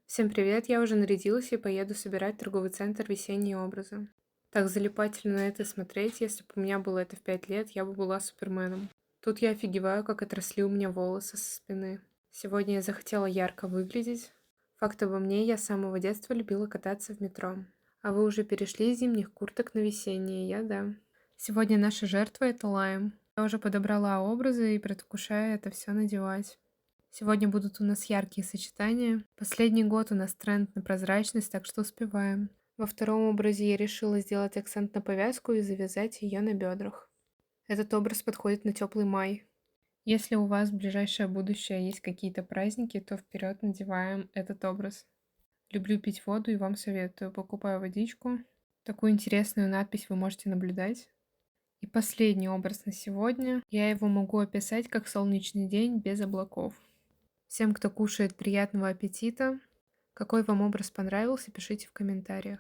Всем привет, я уже нарядилась и поеду собирать в торговый центр весенние образы. Так залипательно на это смотреть, если бы у меня было это в 5 лет, я бы была суперменом. Тут я офигеваю, как отросли у меня волосы со спины. Сегодня я захотела ярко выглядеть. Факт обо мне, я с самого детства любила кататься в метро. А вы уже перешли из зимних курток на весенние, я да. Сегодня наша жертва — это лайм. Я уже подобрала образы и предвкушаю это все надевать. Сегодня будут у нас яркие сочетания. Последний год у нас тренд на прозрачность, так что успеваем. Во втором образе я решила сделать акцент на повязку и завязать ее на бедрах. Этот образ подходит на теплый май. Если у вас в ближайшее будущее есть какие-то праздники, то вперед надеваем этот образ. Люблю пить воду и вам советую. Покупаю водичку. Такую интересную надпись вы можете наблюдать. И последний образ на сегодня. Я его могу описать как солнечный день без облаков. Всем, кто кушает, приятного аппетита. Какой вам образ понравился, пишите в комментариях.